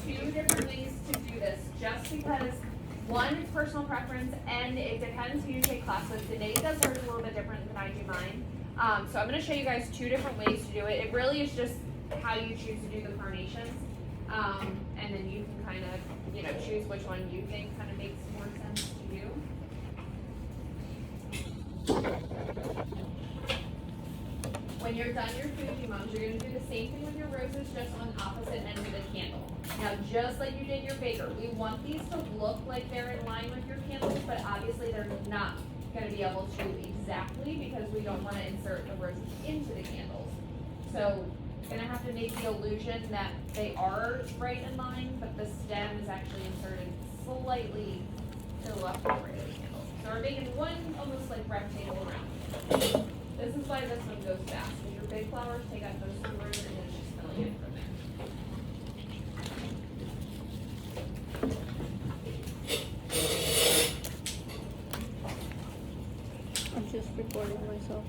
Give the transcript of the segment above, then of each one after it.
two different ways to do this, just because one, it's personal preference, and it depends who you take class with. Today does hers a little bit different than I do mine. So I'm going to show you guys two different ways to do it. It really is just how you choose to do the carnations, and then you can kind of, choose which one you think kind of makes more sense to you. When you're done your Fuji mums, you're going to do the same thing with your roses, just on opposite ends of the candle. Now, just like you did your bigger, we want these to look like they're in line with your candles, but obviously they're not going to be able to exactly, because we don't want to insert the roses into the candles. So, going to have to make the illusion that they are right in line, but the stem is actually inserted slightly to the left or right of the candle. So we're making one almost like rectangle around. This is why this one goes fast, because your big flowers take out those two rows and then it's just filling in from there. I'm just recording myself.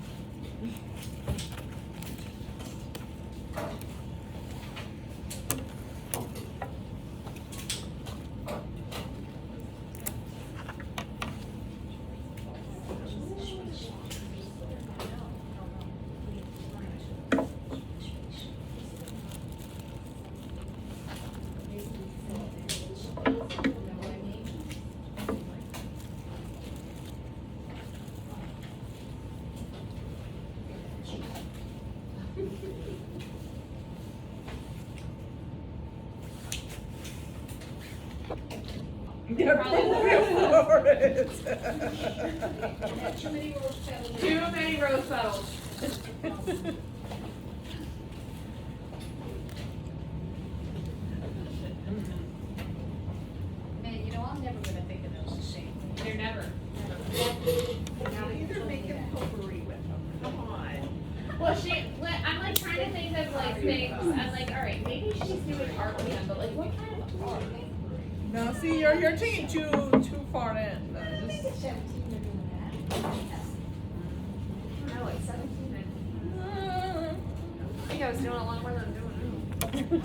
Too many rose petals. Man, I'm never gonna think of those the same. They're never. Now you're making potpourri with them. Come on. Well, I'm like trying to think of like things. I'm like, all right, maybe she's doing art with them, but like, what kind of art? No, see, you're taking too far in. Just, 17 are doing that. No, like 17. I think I was doing a lot more than I'm doing now.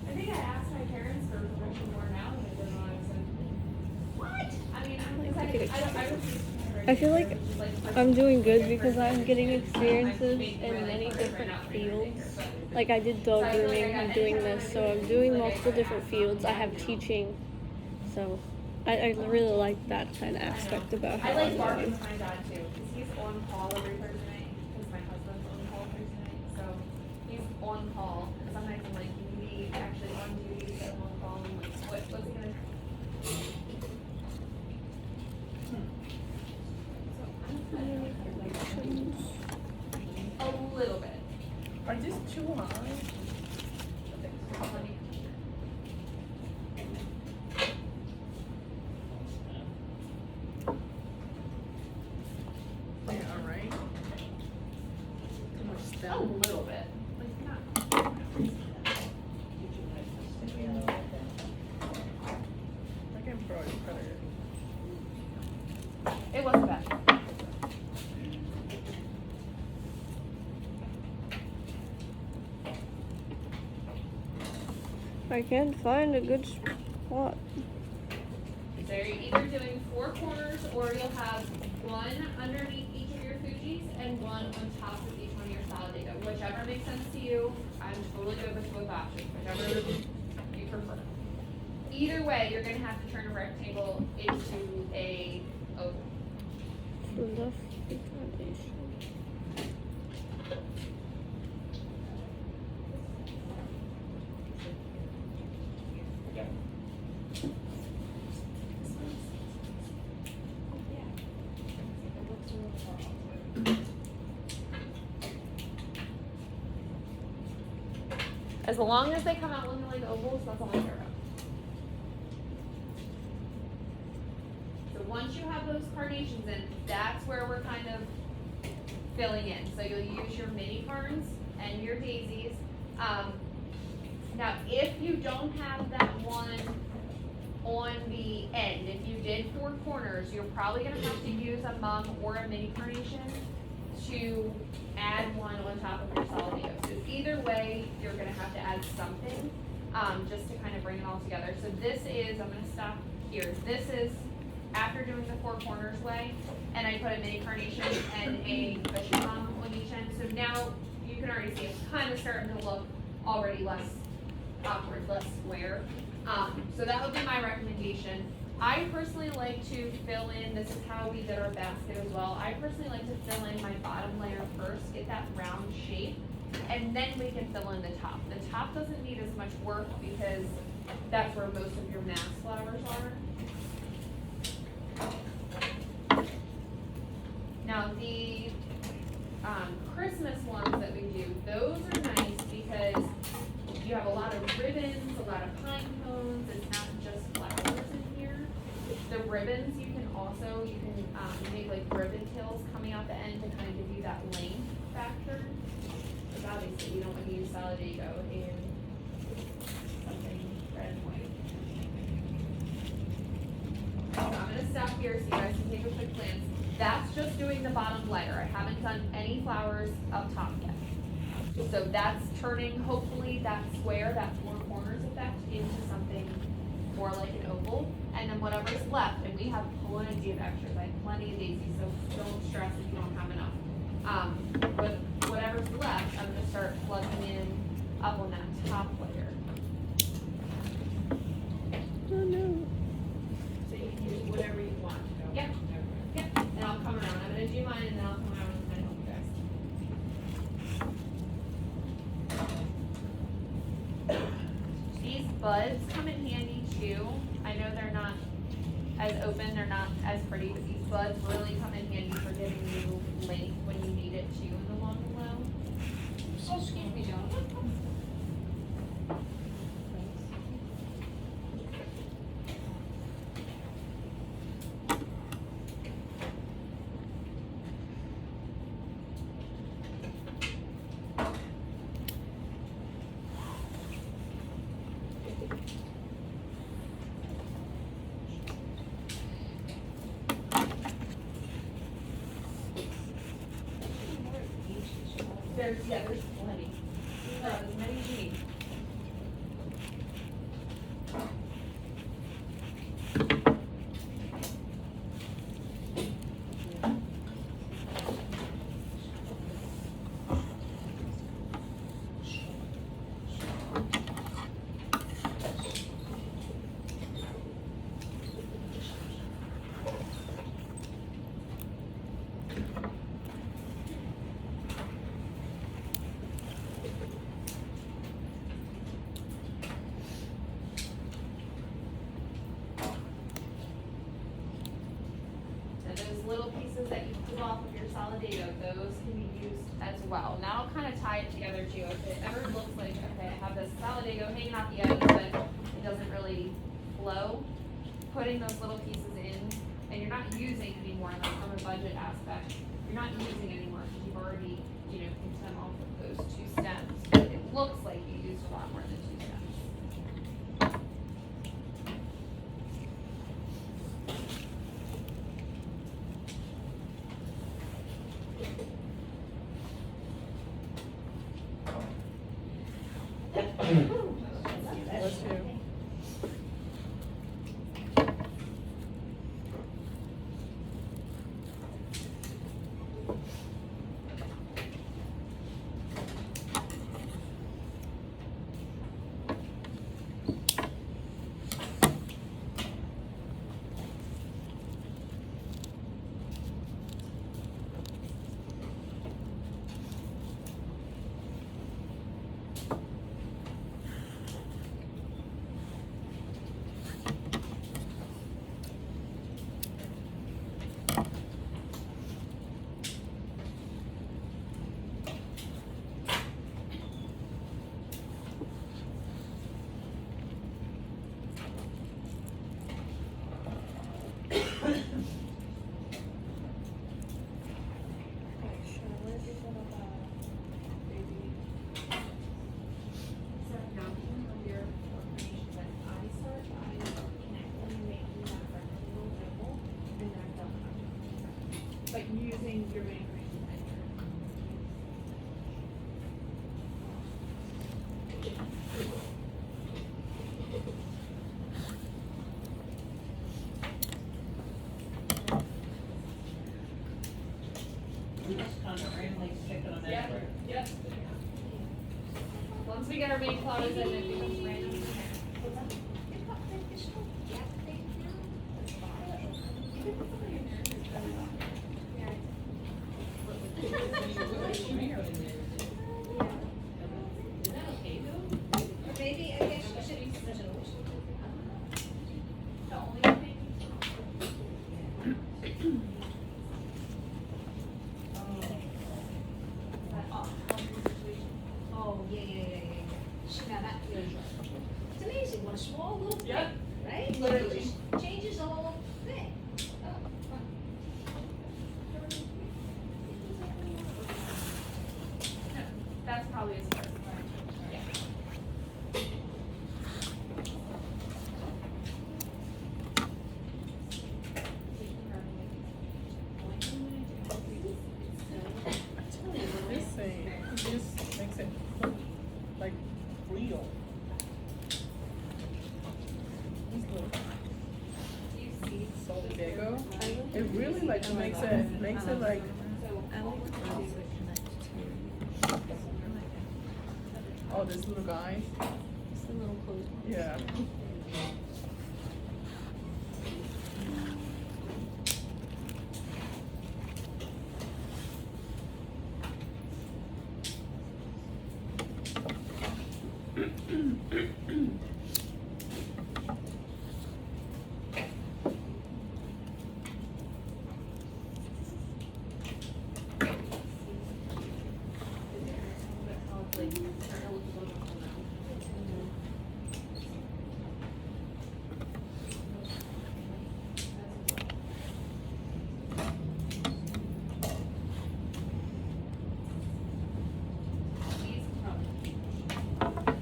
I think I asked my parents for permission more now than I did when I was in. What? I mean, I feel like I'm doing good because I'm getting experiences in many different fields. Like I did dog grooming, I'm doing this, so I'm doing multiple different fields. I have teaching, so I really like that kind of aspect about how I like I'm barking learning. with my dad too, because he's on call every Thursday night, because my husband's on call Thursday night, so he's on call, and sometimes I'm like, you need actually on duty, so I'm on call, and I'm like, what's he gonna? A little bit. are these too high? Yeah, all right. Too much A stem. little bit, like not. I can probably cut it. It wasn't bad. I can't find a good spot. So you're either doing 4 corners, or you'll have one underneath each of your Fujis and one on top of each one of your Solidata. Whichever makes sense to you, I'm totally good with both options, whichever you prefer. Either way, you're gonna have to turn a rectangle into a oval. Left foundation. As long as they come out looking like ovals, that's all I care about. So once you have those carnations in, that's where we're kind of filling in. So you'll use your mini ferns and your daisies. Now, if you don't have that one on the end, if you did 4 corners, you're probably gonna have to use a mum or a mini carnation to add one on top of your solidago. So either way, you're gonna have to add something, just to kind of bring it all together. So this is, I'm gonna stop here, this is after doing the 4 corners way, and I put a mini carnation and a bishop mum on each end. So now you can already see it's kind of starting to look already less awkward, less square. So that would be my recommendation. I personally like to fill in, this is how we did our basket as well. I personally like to fill in my bottom layer first, get that round shape, and then we can fill in the top. The top doesn't need as much work because that's where most of your mass flowers are. Now the Christmas ones that we do, those are nice because you have a lot of ribbons, a lot of pine cones, it's not just flowers in here. The ribbons, you can make like ribbon tails coming out the end to kind of give you that length factor. Because obviously you don't want to use solidago in something red and white. So I'm gonna stop here so you guys can take a quick glance. That's just doing the bottom layer. I haven't done any flowers up top yet. So that's turning, hopefully, that square, that 4 corners effect into something more like an oval. And then whatever's left, and we have plenty of extras, I have plenty of daisies, so don't stress if you don't have enough. But whatever's left, I'm gonna start plugging in up on that top layer. Oh no. So you can use whatever you want. Yep. Yep, and I'll come around. I'm gonna do mine and then I'll come around and kind of help you guys. These buds come in handy too. I know they're not as open, they're not as pretty, but these buds really come in handy for giving you length when you need it too in the long and low. So excuse me, John. There's plenty. As many as you need. Little pieces that you pull off of your solidago, those can be used as well. Now I'll kind of tie it together too. If it ever looks like, okay, I have this solidago hanging off the edge, but it doesn't really flow, putting those little pieces in, and you're not using anymore, like from a budget aspect, you're not using anymore because you've already, picked them off of those 2 stems. But it looks like you used a lot more than 2 stems. Bless you. but using your main. Just kind of randomly stick it on Yep, everywhere. yep. Once we get our main cloud in, it becomes random. Maybe, I guess you should be special. The only thing. Oh, yeah. Now that feels right. It's amazing, what a small little thing, Yep. right? Literally. It just changes the whole thing. That's probably as far as yeah. This thing, this makes it look like real. These little Do you see? Solidago. It really like makes it like, oh, this little guy. It's a little close. Yeah.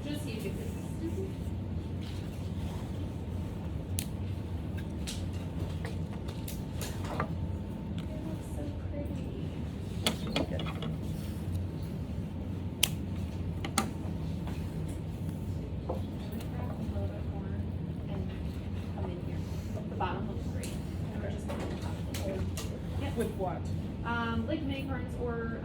Just you because. The bottom looks great. And we're just gonna top it. Yep. With what? Like mini cartons or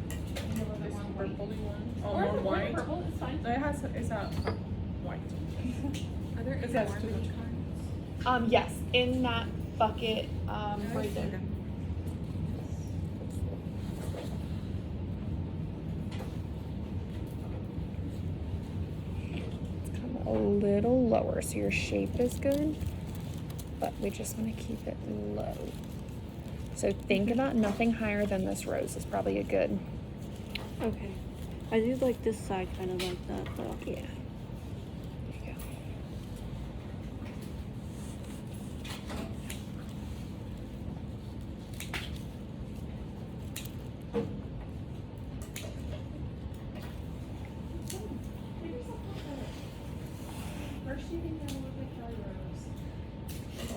maybe a little bit This more white. purpley one? Oh, Or more the white? purple, it's fine. No, it's a white. Are there It any has more two. mini cards? Yes, in that bucket, right there. Come a little lower so your shape is good, but we just want to keep it low. So think about nothing higher than this rose is probably a good, Okay. I do like this side kind of like that though. yeah. There you go. First you think that would look like Kelly Rose.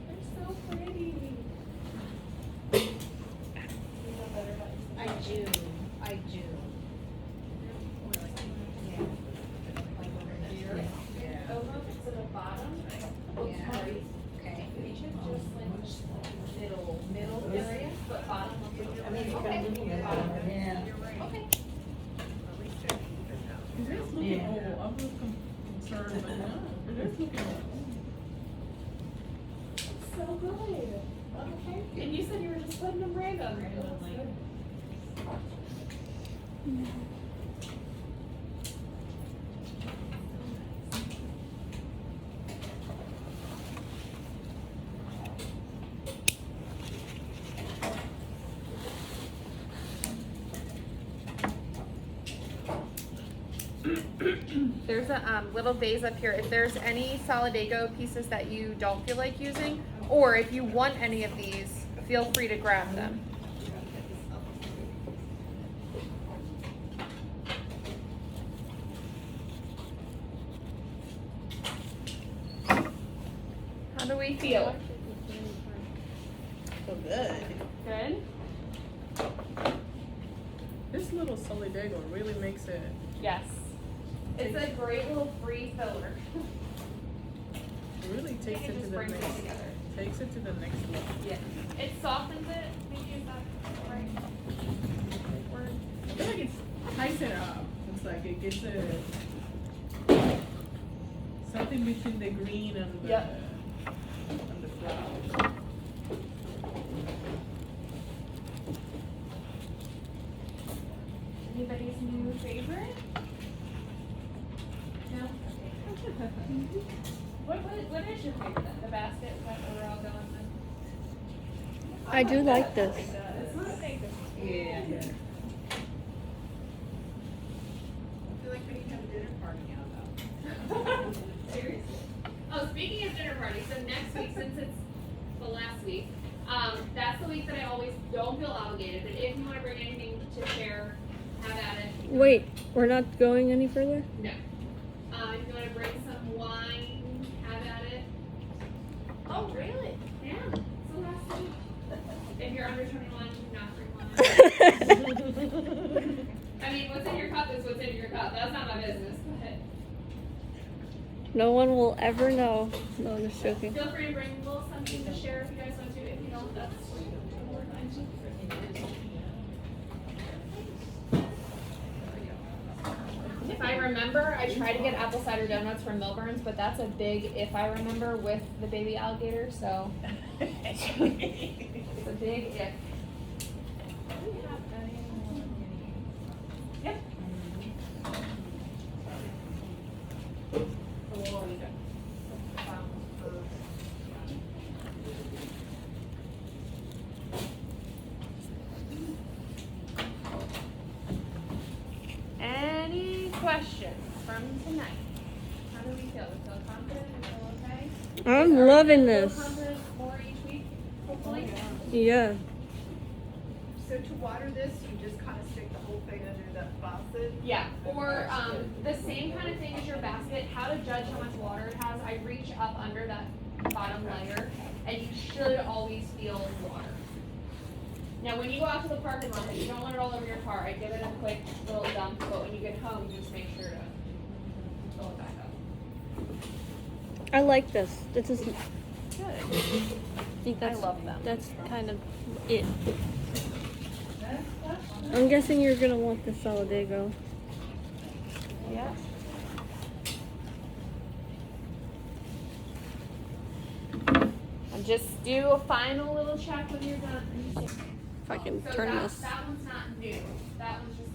They're so pretty. I do. Yeah. Like over here. Yeah. Over to the bottom, looks Yeah. great. Okay. We should just like Middle area? but bottom looks I mean, you Okay. can look at it, yeah. Okay. It is looking Yeah. old. I was concerned, but no, it is looking old. so good. Okay. And you said you were just putting them random. There's a little vase up here. If there's any Solidago pieces that you don't feel like using, or if you want any of these, feel free to grab them. How do we feel? So good. Good? This little Solidago really makes it. Yes. It's a great little free filler. Really takes It it to just the brings it next. together. Takes it to the next level. Yeah. It softens it. Maybe is that right word? I feel like it's ties it up. It's like it gets a something between the green and the Yep. and the flower. Anybody's new favorite? No? What is your favorite then? The basket? Is that what we're all going with? I do like this. Yeah. I feel like we need to have a dinner party now, though. Seriously. Oh, speaking of dinner parties, so next week, since it's the last week, that's the week that I always don't feel obligated, but if you want to bring anything to share, have at it. Wait, we're not going any further? No. If you want to bring some wine, have at it. Oh, really? Yeah, it's the last week. If you're under 21, do not bring wine. I mean, what's in your cup is what's in your cup. That's not my business, but No one will ever know. No, I'm just joking. feel free to bring a little something to share if you guys want to. If you don't, that's fine. If I remember, I tried to get apple cider donuts from Milburn's, but that's a big if I remember with the baby alligator, so it's a big if. Yep. Any questions from tonight? How do we feel? We feel confident? We feel okay? I'm Are loving you feel this. confident more each week, hopefully? Yeah. So to water this, you just kind of stick the whole thing under that faucet? Yeah, or the same kind of thing as your basket, how to judge how much water it has, I reach up under that bottom layer, and you should always feel water. Now, when you go out to the parking lot, you don't want it all over your car, I give it a quick little dump, but when you get home, just make sure to fill it back up. I like this. This is. Good. I think that's, love them. That's kind of it. I'm guessing you're gonna want the Solidago. Yeah. And just do a final little check when you're done. If I can So turn that, this. that one's not new. That one's just